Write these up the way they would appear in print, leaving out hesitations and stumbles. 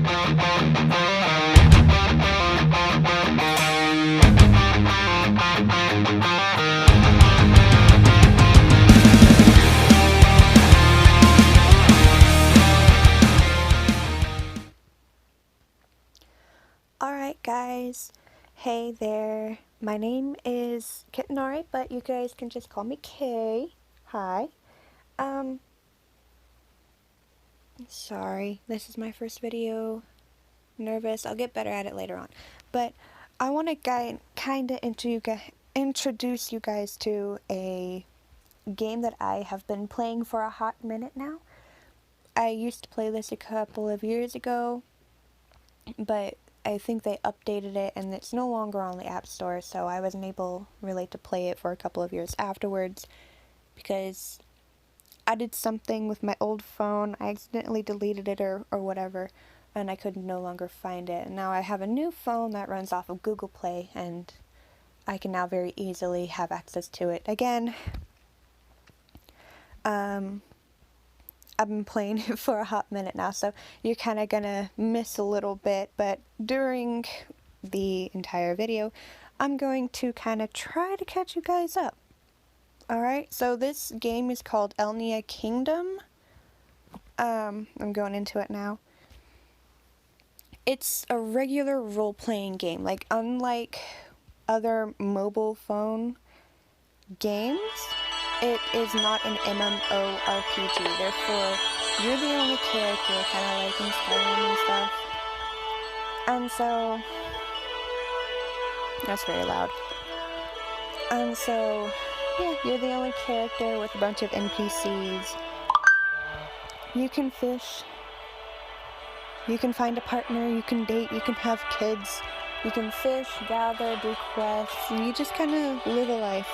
Alright guys, hey there, my name is Kittenari, but you guys can just call me Kay. Hi. Sorry, this is my first video. Nervous, I'll get better at it later on. But I want to kind of introduce you guys to a game that I have been playing for a hot minute now. I used to play this a couple of years ago, but I think they updated it and it's no longer on the App Store, so I wasn't able really to play it for a couple of years afterwards because I did something with my old phone. I accidentally deleted it or whatever, and I could no longer find it. And now I have a new phone that runs off of Google Play, and I can now very easily have access to it again. I've been playing it for a hot minute now, so you're kind of gonna miss a little bit, but during the entire video, I'm going to kind of try to catch you guys up. Alright, so this game is called Elnea Kingdom. I'm going into it now. It's a regular role-playing game, like unlike other mobile phone games. It is not an MMORPG, therefore you're the only character, kind of like in Skyrim and stuff. And so, that's very loud. And so, yeah, you're the only character with a bunch of NPCs. You can fish, you can find a partner, you can date, you can have kids, you can fish, gather, do quests, and you just kind of live a life.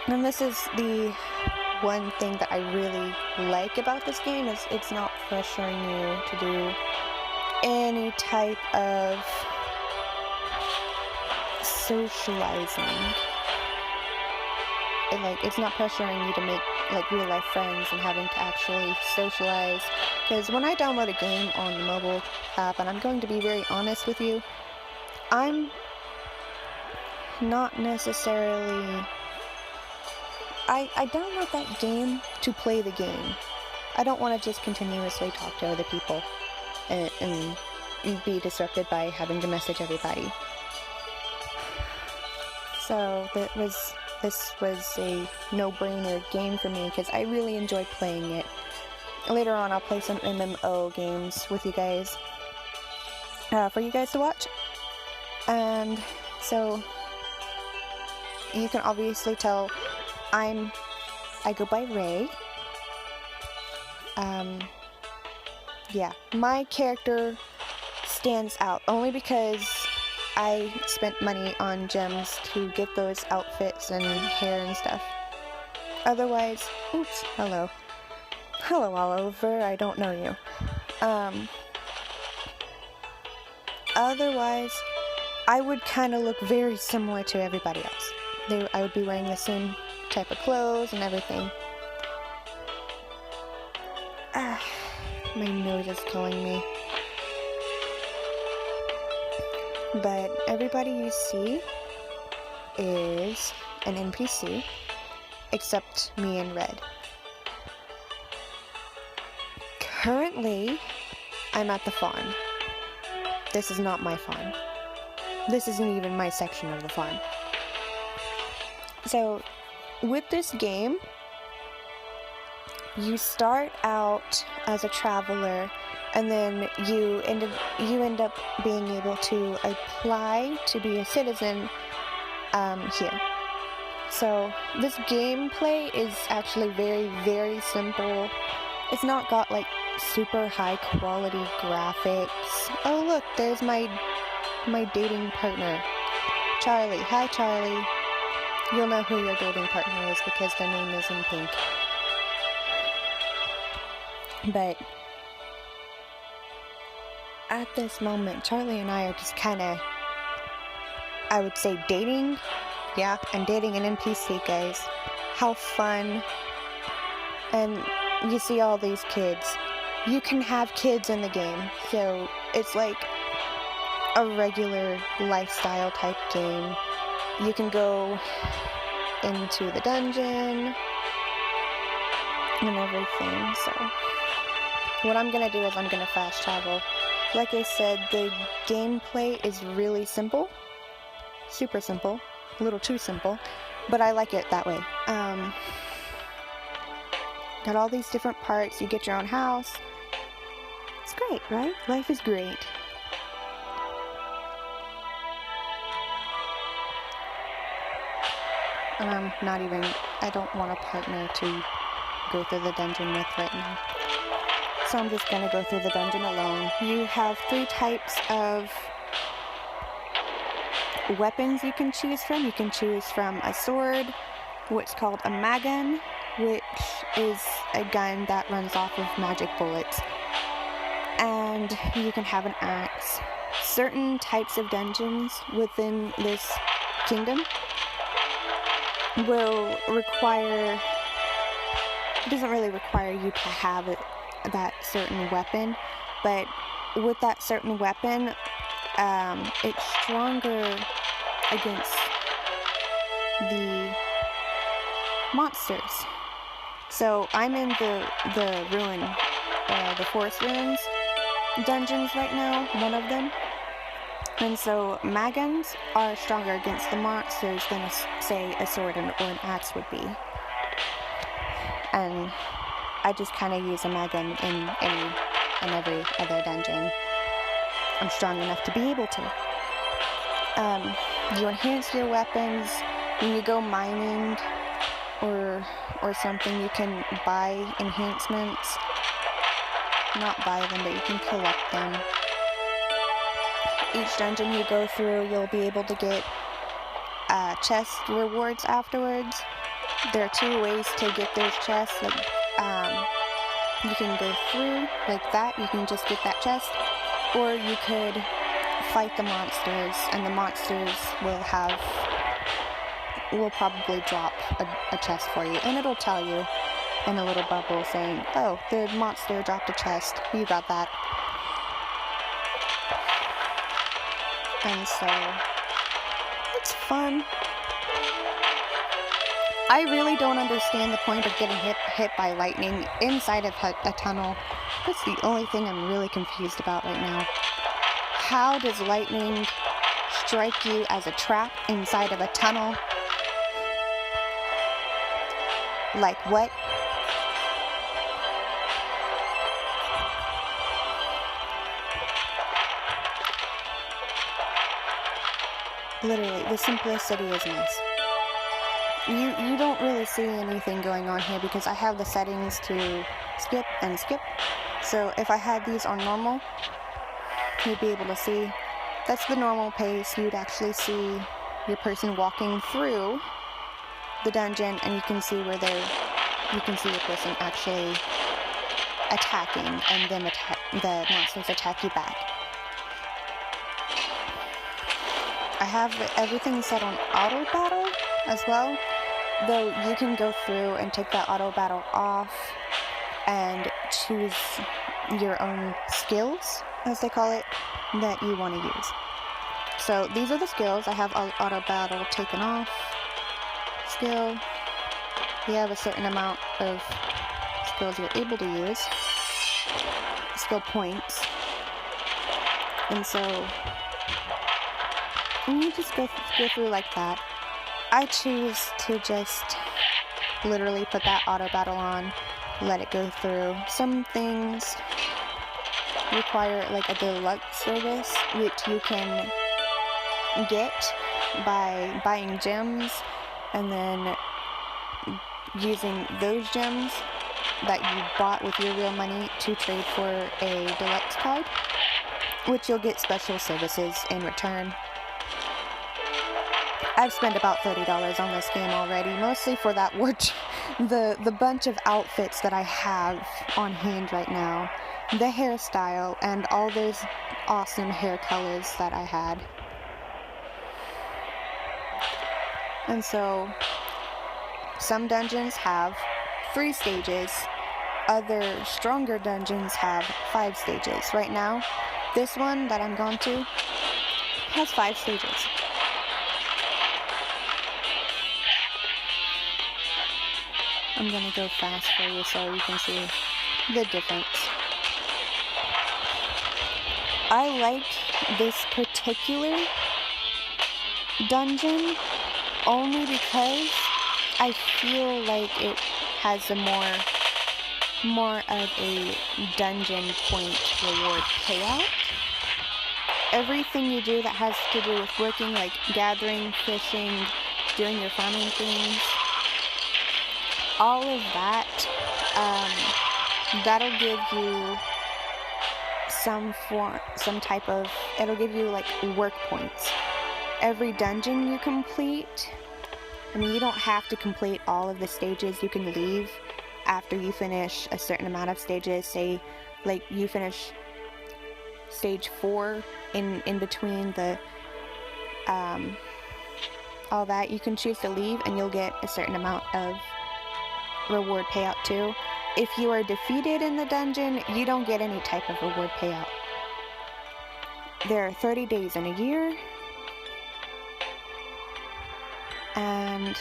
And this is the one thing that I really like about this game, is it's not pressuring you to do any type of socializing. It's not pressuring you to make real life friends and having to actually socialize. Because when I download a game on the mobile app, and I'm going to be very honest with you, I'm not necessarily... I download that game to play the game. I don't want to just continuously talk to other people and be disrupted by having to message everybody. So this was a no-brainer game for me because I really enjoy playing it. Later on I'll play some MMO games with you guys for you guys to watch. And so you can obviously tell I go by Ray. Yeah, my character stands out only because I spent money on gems to get those outfits and hair and stuff. Otherwise, oops, hello. Hello, Oliver, I don't know you. Otherwise, I would kind of look very similar to everybody else. I would be wearing the same type of clothes and everything. My nose is killing me. But everybody you see is an NPC, except me and Red. Currently, I'm at the farm. This is not my farm. This isn't even my section of the farm. So, with this game, you start out as a traveler, and then you end up being able to apply to be a citizen here. So this gameplay is actually very, very simple. It's not got like super high quality graphics. Oh look, there's my dating partner, Charlie. Hi Charlie. You'll know who your dating partner is because their name is in pink. But at this moment, Charlie and I are just kind of, I would say, dating. Yeah, I'm dating an NPC, guys. How fun. And you see all these kids. you can have kids in the game, so it's like a regular lifestyle type game. You can go into the dungeon and everything. So what I'm gonna do is I'm gonna fast travel. Like I said, the gameplay is really simple, super simple, a little too simple, but I like it that way. Got all these different parts. You get your own house. It's great, right? Life is great. And I don't want a partner to go through the dungeon with right now. So I'm just gonna go through the dungeon alone. You have 3 types of weapons you can choose from. You can choose from a sword, what's called a magun, which is a gun that runs off of magic bullets. And you can have an axe. Certain types of dungeons within this kingdom will require, it doesn't really require you to have that certain weapon, but with that certain weapon, it's stronger against the monsters. So I'm in the ruin, the forest ruins dungeons right now, one of them. And so maguns are stronger against the monsters than, say, a sword or an axe would be. And I just kind of use a magun in any and every other dungeon. I'm strong enough to be able to. You enhance your weapons when you go mining or something. You can buy enhancements. Not buy them, but you can collect them. Each dungeon you go through, you'll be able to get chest rewards afterwards. There are 2 ways to get those chests. Like, you can go through like that, you can just get that chest, or you could fight the monsters, and the monsters will probably drop a chest for you, and it'll tell you in a little bubble saying, oh, the monster dropped a chest, you got that. And so it's fun. I really don't understand the point of getting hit by lightning inside of a tunnel. That's the only thing I'm really confused about right now. How does lightning strike you as a trap inside of a tunnel? Like what? Literally, the simplicity is nice. You don't really see anything going on here because I have the settings to skip and skip. So if I had these on normal, you'd be able to see. That's the normal pace. You'd actually see your person walking through the dungeon, and you can see you can see your person actually attacking, and then the monsters attack you back. I have everything set on auto battle as well, though you can go through and take that auto battle off and choose your own skills, as they call it, that you want to use. So these are the skills. I have auto battle taken off. Skill. You have a certain amount of skills you're able to use. Skill points. And so you just go through like that. I choose to just literally put that auto battle on, let it go through. Some things require like a deluxe service, which you can get by buying gems and then using those gems that you bought with your real money to trade for a deluxe card, which you'll get special services in return. I've spent about $30 on this game already, mostly for that the bunch of outfits that I have on hand right now, the hairstyle, and all those awesome hair colors that I had. And so, some dungeons have 3 stages, other stronger dungeons have 5 stages. Right now, this one that I'm going to has 5 stages. I'm gonna go fast for you so you can see the difference. I like this particular dungeon only because I feel like it has a more of a dungeon point reward payout. Everything you do that has to do with working, like gathering, fishing, doing your farming things, all of that, that'll give you it'll give you like work points. Every dungeon you complete, I mean, you don't have to complete all of the stages. You can leave after you finish a certain amount of stages. Say, like, you finish stage 4 in between the, all that, you can choose to leave and you'll get a certain amount of reward payout too. If you are defeated in the dungeon, you don't get any type of reward payout. There are 30 days in a year, and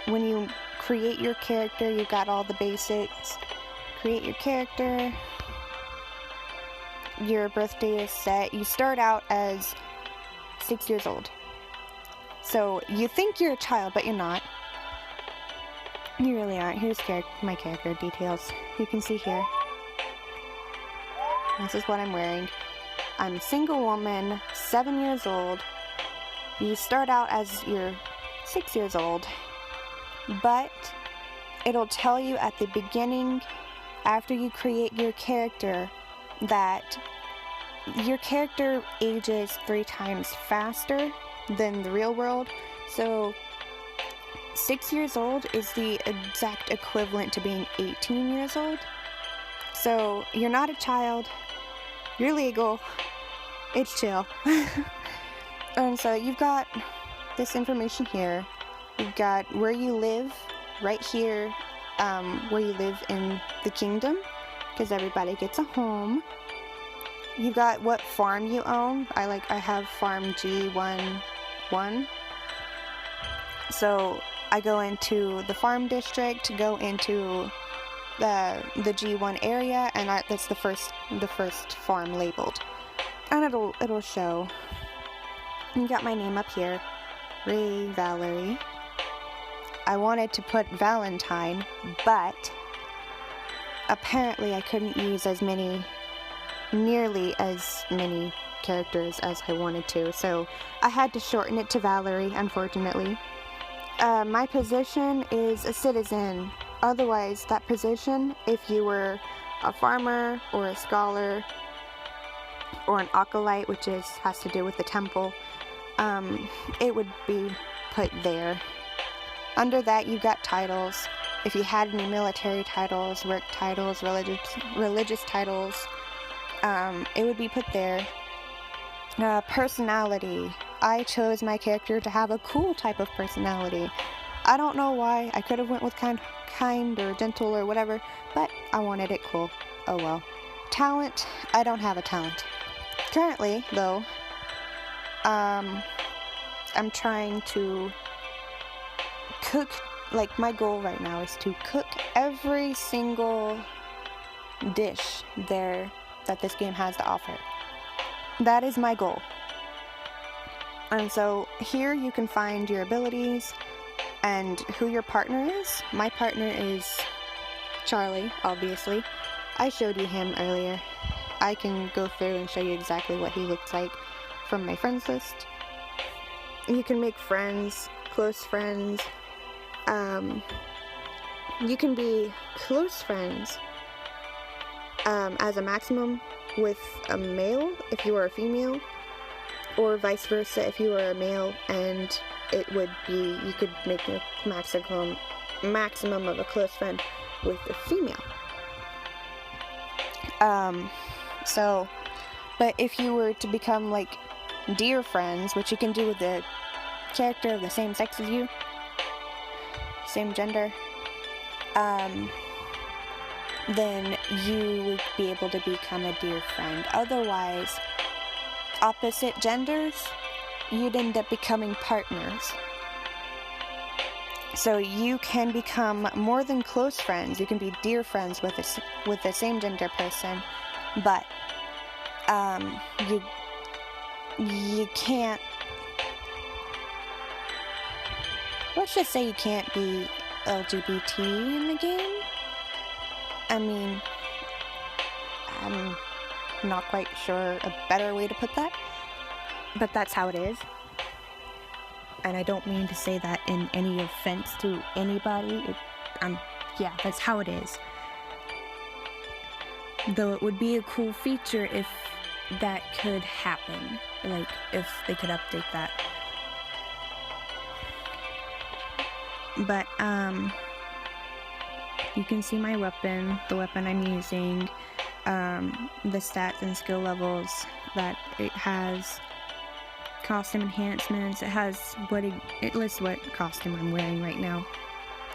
when you create your character, you got all the basics. Create your character, your birthday is set. You start out as 6 years old. So you think you're a child, but you're not. You really aren't. Here's my character details. You can see here. This is what I'm wearing. I'm a single woman, 7 years old. You start out as you're 6 years old, but it'll tell you at the beginning, after you create your character, that your character ages 3 times faster than the real world. So 6 years old is the exact equivalent to being 18 years old. So you're not a child, you're legal, it's chill. And so you've got this information here. You've got where you live right here, where you live in the kingdom, because everybody gets a home. You've got what farm you own. I have farm G11. So I go into the farm district, go into the G1 area, and that's the first farm labeled, and it'll show. You got my name up here, Ray Valerie. I wanted to put Valentine, but apparently I couldn't use nearly as many characters as I wanted to, so I had to shorten it to Valerie, unfortunately. My position is a citizen. Otherwise, that position, if you were a farmer or a scholar or an acolyte, which has to do with the temple, it would be put there. Under that, you've got titles. If you had any military titles, work titles, religious titles, it would be put there. Personality. I chose my character to have a cool type of personality. I don't know why. I could have went with kind or gentle or whatever, but I wanted it cool. Oh well. Talent. I don't have a talent. Currently, though, I'm trying to cook. Like, my goal right now is to cook every single dish that this game has to offer. That is my goal. And so here you can find your abilities and who your partner is. My partner is Charlie, obviously. I showed you him earlier. I can go through and show you exactly what he looks like from my friends list. You can make friends, close friends. You can be close friends as a maximum with a male if you are a female, or vice versa if you are a male, and it would be, you could make your maximum of a close friend with a female. But if you were to become like dear friends, which you can do with the character of the same sex as you, same gender, then you would be able to become a dear friend. Otherwise, opposite genders, you'd end up becoming partners. So you can become more than close friends. You can be dear friends with the same gender person, but you can't. Let's just say you can't be LGBT in the game. I mean, I'm not quite sure a better way to put that, but that's how it is. And I don't mean to say that in any offense to anybody. Yeah, that's how it is. Though it would be a cool feature if that could happen. Like, if they could update that. But, you can see my weapon, the weapon I'm using, the stats and skill levels that it has, costume enhancements. It has it lists what costume I'm wearing right now.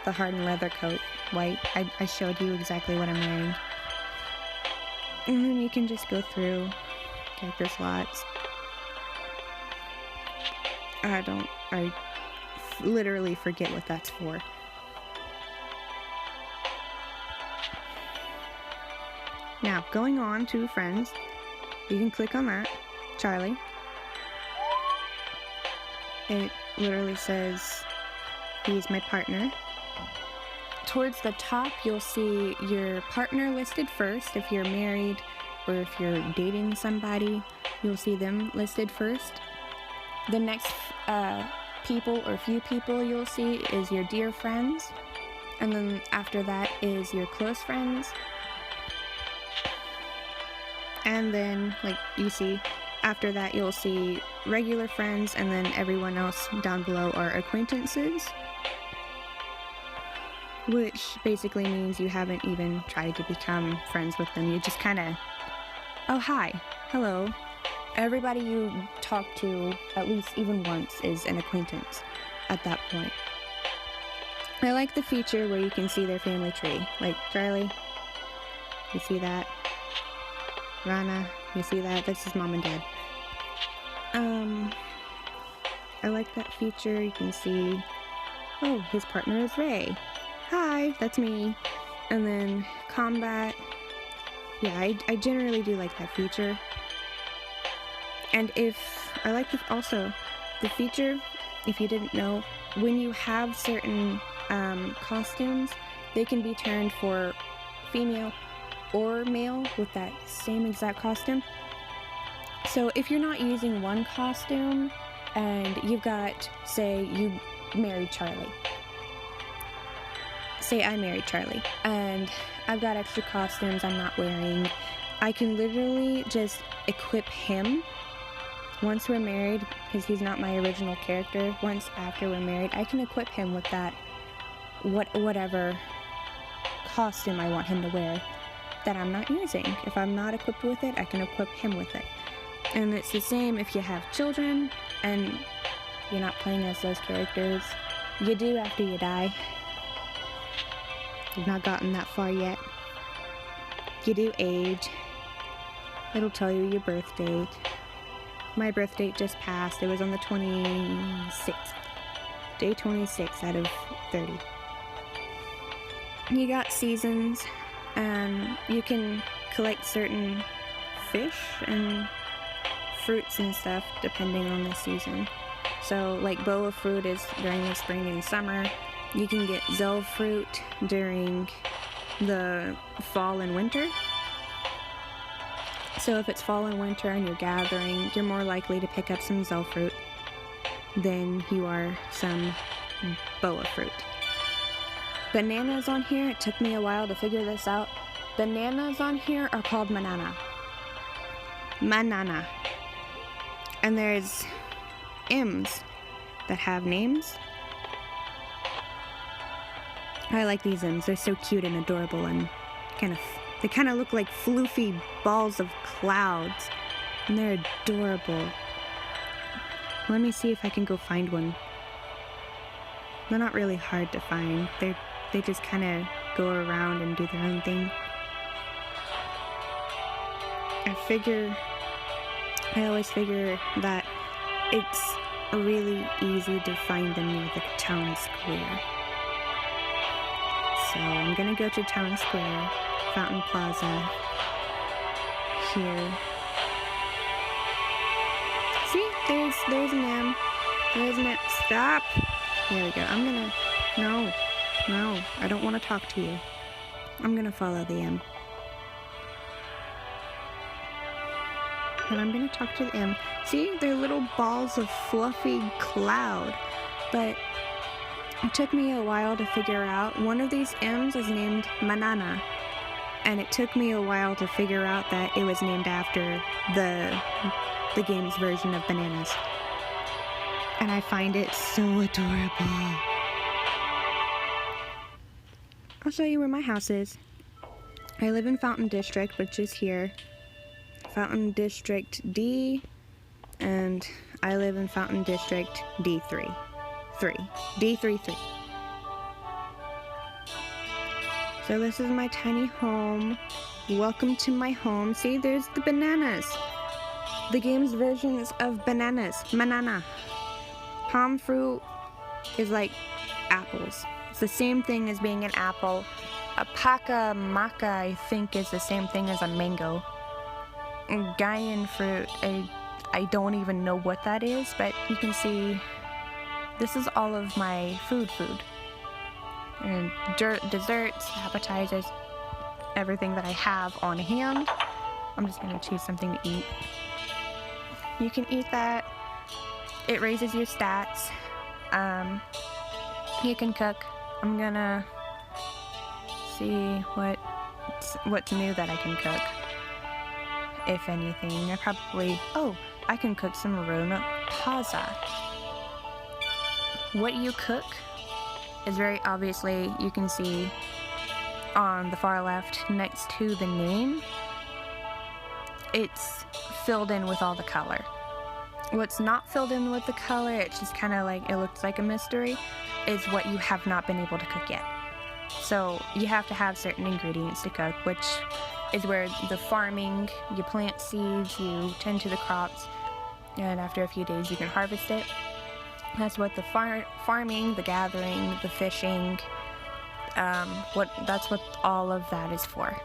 The hardened leather coat, white. I showed you exactly what I'm wearing. And then you can just go through character slots. I literally forget what that's for. Now, going on to friends, you can click on that, Charlie. It literally says he's my partner. Towards the top, you'll see your partner listed first. If you're married or if you're dating somebody, you'll see them listed first. The next people or few people you'll see is your dear friends. And then after that is your close friends. And then, like you see, after that you'll see regular friends, and then everyone else down below are acquaintances. Which basically means you haven't even tried to become friends with them. You just kind of, oh, hi, hello. Everybody you talk to at least even once is an acquaintance at that point. I like the feature where you can see their family tree. Like Charlie, you see that? Rana, you see that? That's his mom and dad. I like that feature. You can see, oh, his partner is Ray. Hi, that's me. And then combat. Yeah, I generally do like that feature. And I like also the feature, if you didn't know, when you have certain costumes, they can be turned for female or male with that same exact costume. So if you're not using one costume and you've got, say you married Charlie. Say I married Charlie and I've got extra costumes I'm not wearing, I can literally just equip him once we're married, because he's not my original character. Once after we're married, I can equip him with that whatever costume I want him to wear that I'm not using. If I'm not equipped with it, I can equip him with it. And it's the same if you have children and you're not playing as those characters. You do after you die. You've not gotten that far yet. You do age. It'll tell you your birth date. My birth date just passed. It was on the 26th. Day 26 out of 30. You got seasons, and you can collect certain fish and fruits and stuff depending on the season. So, like boa fruit is during the spring and summer. You can get Zell fruit during the fall and winter. So if it's fall and winter and you're gathering, you're more likely to pick up some Zell fruit than you are some boa fruit. Bananas on here, it took me a while to figure this out. Bananas on here are called manana. Manana. And there's M's that have names. I like these M's. They're so cute and adorable, and they kind of look like floofy balls of clouds. And they're adorable. Let me see if I can go find one. They're not really hard to find. They just kind of go around and do their own thing. always figure that it's really easy to find them near the town square. So I'm gonna go to town square, Fountain Plaza, here. See, there's an M. There's an M. Stop! There we go. No, I don't want to talk to you. I'm gonna follow the M. And I'm gonna talk to the M. See, they're little balls of fluffy cloud. But it took me a while to figure out. One of these M's is named Manana. And it took me a while to figure out that it was named after the game's version of bananas. And I find it so adorable. I'll show you where my house is. I live in Fountain District, which is here. Fountain District D, and I live in Fountain District D3. D33. So this is my tiny home. Welcome to my home. See, there's the bananas. The game's versions of bananas. Banana. Palm fruit is like apples. It's the same thing as being an apple. A paca maca, I think, is the same thing as a mango. Gaian fruit, I don't even know what that is, but you can see this is all of my food. And desserts, appetizers, everything that I have on hand. I'm just gonna choose something to eat. You can eat that. It raises your stats. You can cook. I'm gonna see what's new that I can cook. If anything, I can cook some Rona Paza. What you cook is very obviously, you can see on the far left next to the name, it's filled in with all the color. What's not filled in with the color, it's just kind of like, it looks like a mystery, is what you have not been able to cook yet. So you have to have certain ingredients to cook, which is where the farming, you plant seeds, you tend to the crops, and after a few days you can harvest it. That's what the farming, the gathering, the fishing, that's what all of that is for.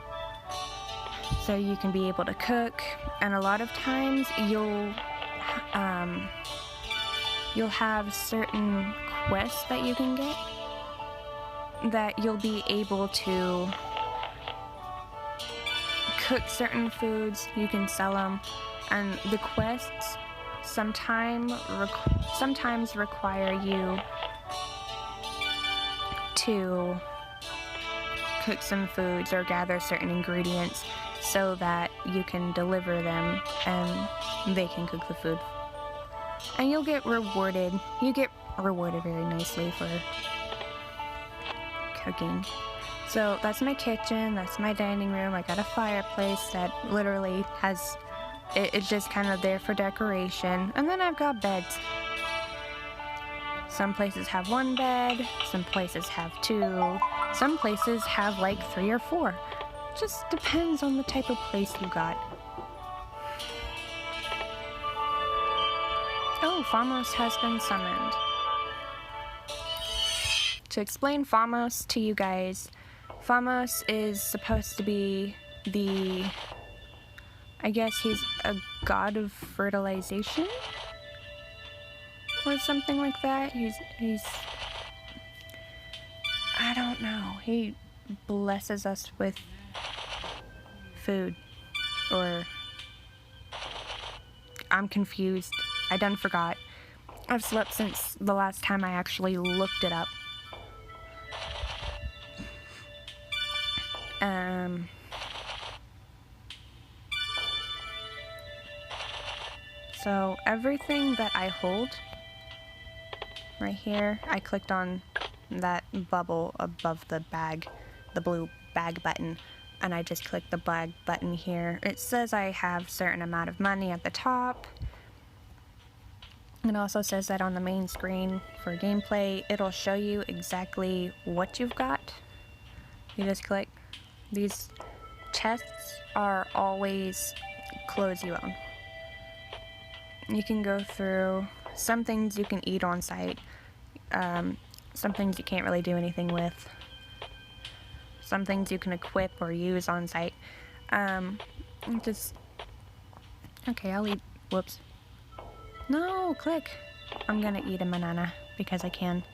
So you can be able to cook, and a lot of times you'll have certain quests that you can get that you'll be able to cook certain foods, you can sell them, and the quests sometimes require you to cook some foods or gather certain ingredients so that you can deliver them and they can cook the food. And you'll get rewarded. You get rewarded very nicely for cooking. So that's my kitchen, that's my dining room. I got a fireplace that literally has, it's just kind of there for decoration. And then I've got beds. Some places have one bed, some places have two, some places have like 3 or 4. Just depends on the type of place you got. Oh, Famos has been summoned. To explain Famos to you guys, Famos is supposed to be I guess he's a god of fertilization? Or something like that. He's I don't know. He blesses us with food. Or I'm confused. I done forgot. I've slept since the last time I actually looked it up. So everything that I hold right here, I clicked on that bubble above the bag, the blue bag button, and I just clicked the bag button here. It says I have a certain amount of money at the top. It also says that on the main screen for gameplay, it'll show you exactly what you've got. You just click. These chests are always clothes you own. You can go through some things you can eat on site, some things you can't really do anything with, some things you can equip or use on site. Just, okay, I'll eat, whoops. No, click. I'm gonna eat a banana because I can.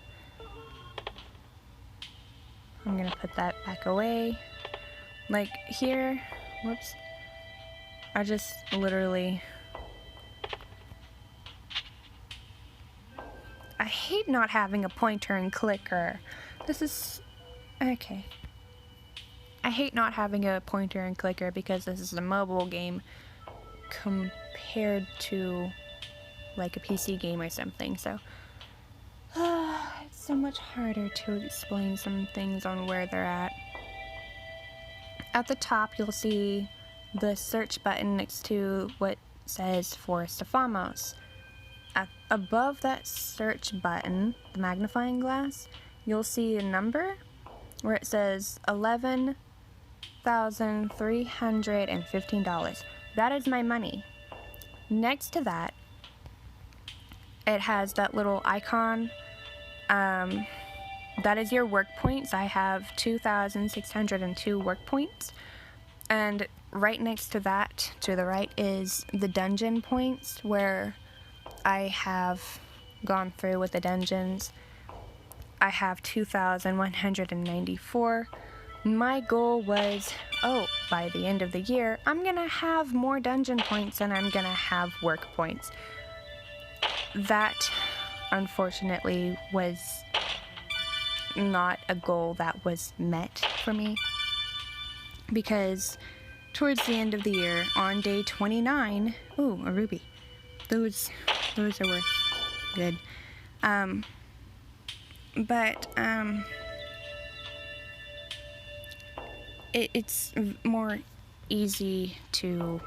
I'm gonna put that back away. Like here, whoops. I just literally, I hate not having a pointer and clicker. This is, okay. I hate not having a pointer and clicker because this is a mobile game compared to like a PC game or something, so it's so much harder to explain some things on where they're at. At the top, you'll see the search button next to what says Forest of Famos. Above that search button, the magnifying glass, you'll see a number where it says $11,315. That is my money. Next to that, it has that little icon. That is your work points. I have 2,602 work points. And right next to that, to the right, is the dungeon points, where I have gone through with the dungeons. I have 2,194. My goal was, by the end of the year, I'm gonna have more dungeon points than I'm gonna have work points. That, unfortunately, was not a goal that was met for me, because towards the end of the year, on day 29, ooh, a ruby. Those are worth good. It's more easy to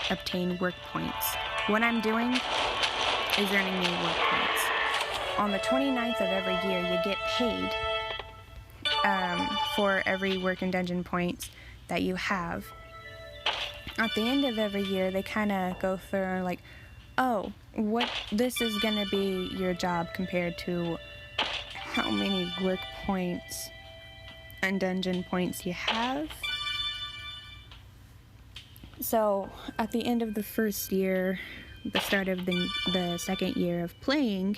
obtain work points. What I'm doing is earning me work points. On the 29th of every year, you get paid for every work and dungeon points that you have. At the end of every year, they kind of go through and like, this is going to be your job compared to how many work points and dungeon points you have. So at the end of the first year, the start of the second year of playing,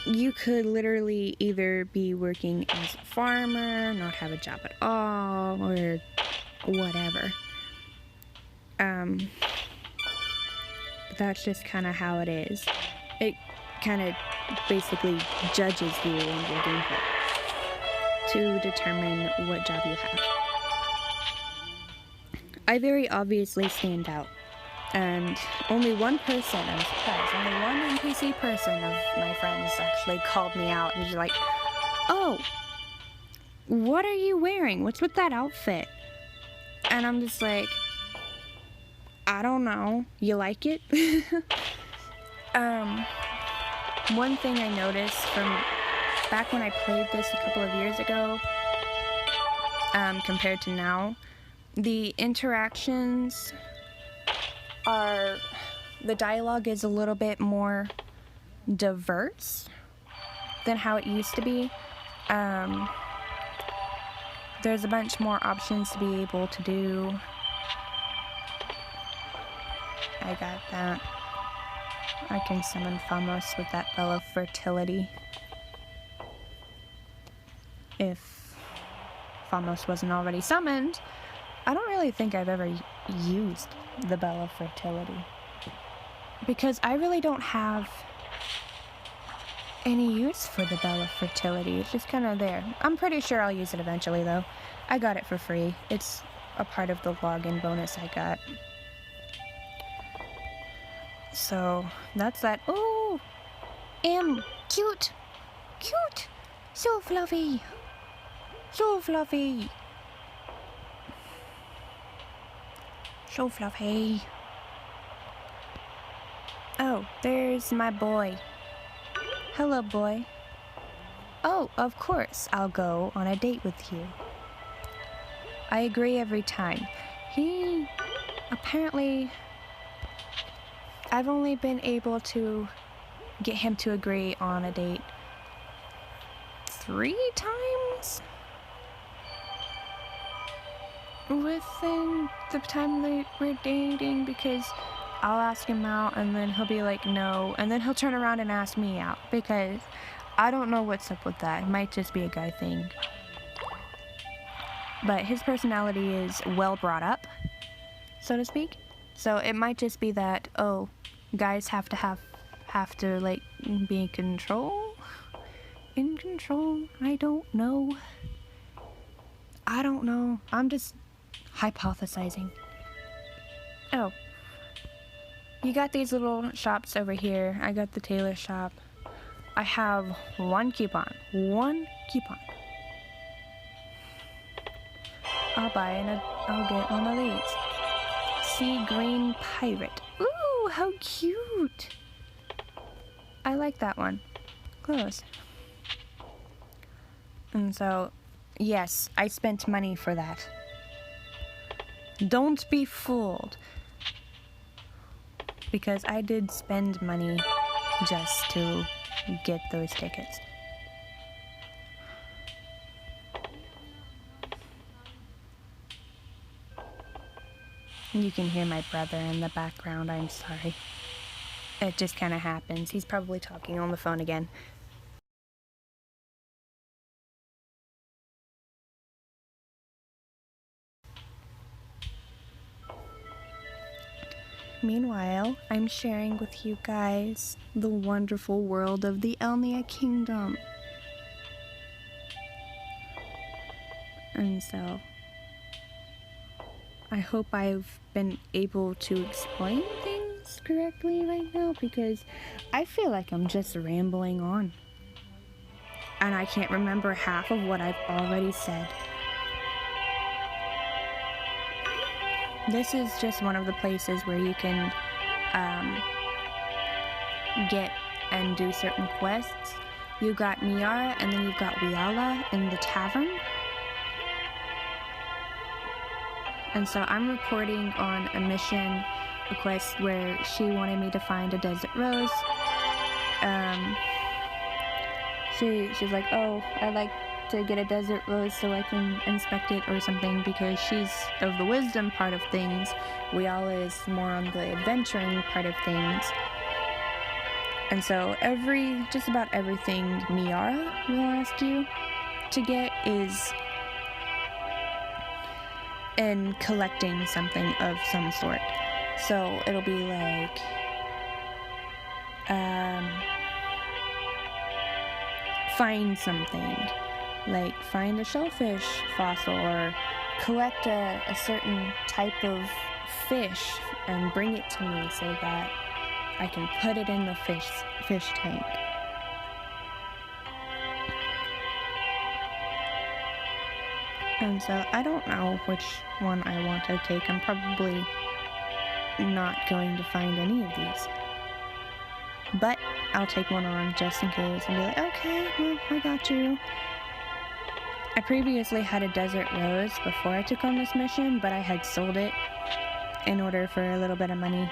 you could literally either be working as a farmer, not have a job at all, or whatever. That's just kind of how it is. It kind of basically judges you and your gameplay to determine what job you have. I very obviously stand out, and only one person, I'm surprised, only one NPC person of my friends actually called me out and was like, "Oh, what are you wearing? What's with that outfit?" And I'm just like, I don't know. You like it? One thing I noticed from back when I played this a couple of years ago, compared to now, the interactions the dialogue is a little bit more diverse than how it used to be. There's a bunch more options to be able to do. I got that. I can summon Famos with that Bell of Fertility. If Famos wasn't already summoned, I don't really think I've ever used the Bell of Fertility, because I really don't have any use for the Bell of Fertility. It's just kind of there. I'm pretty sure I'll use it eventually, though. I got it for free. It's a part of the login bonus I got. So, that's that. Oh! Cute! Cute! So fluffy! So fluffy! So fluffy. Oh, there's my boy. Hello, boy. Oh, of course, I'll go on a date with you. I agree every time. He apparently I've only been able to get him to agree on a date 3 times within the time that we're dating, because I'll ask him out and then he'll be like no, and then he'll turn around and ask me out, because I don't know what's up with that. It might just be a guy thing. But his personality is well brought up, so to speak. So it might just be that, oh, guys have to like be in control. I don't know. I'm just hypothesizing. Oh, you got these little shops over here. I got the tailor shop. I have one coupon. I'll buy and I'll get one of these. Sea green pirate. Ooh, how cute. I like that one. Close. And so, yes, I spent money for that. Don't be fooled. Because I did spend money just to get those tickets. You can hear my brother in the background, I'm sorry. It just kind of happens. He's probably talking on the phone again. Meanwhile, I'm sharing with you guys the wonderful world of the Elnea Kingdom. And so, I hope I've been able to explain things correctly right now, because I feel like I'm just rambling on. And I can't remember half of what I've already said. This is just one of the places where you can get and do certain quests. You got Miara, and then you've got Wiala in the tavern. And so I'm reporting on a mission, a quest where she wanted me to find a desert rose. She's like, oh, I'd like to get a desert rose so I can inspect it or something, because she's of the wisdom part of things. Wiala is more on the adventuring part of things. And so just about everything Miara will ask you to get is in collecting something of some sort. So it'll be like, find something, like find a shellfish fossil, or collect a certain type of fish and bring it to me so that I can put it in the fish tank. And so I don't know which one I want to take. I'm probably not going to find any of these. But I'll take one on just in case and be like, okay, well, I got you. I previously had a desert rose before I took on this mission, but I had sold it in order for a little bit of money.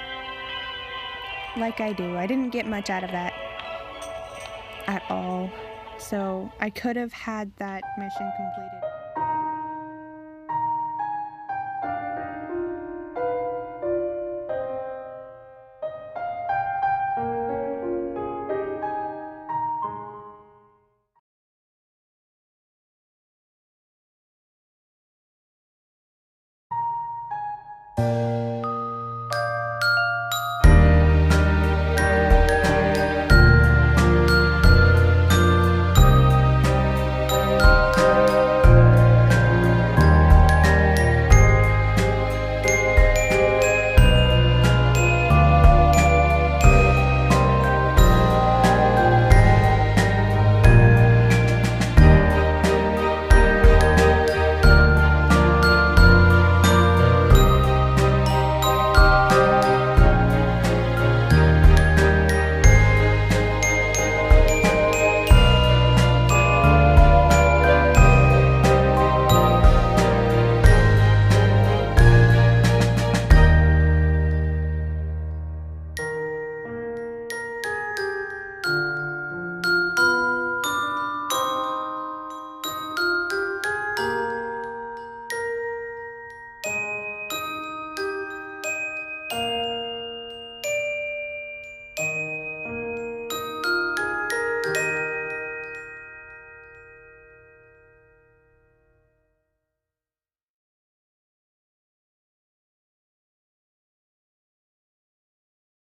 Like I do. I didn't get much out of that at all. So I could have had that mission completed.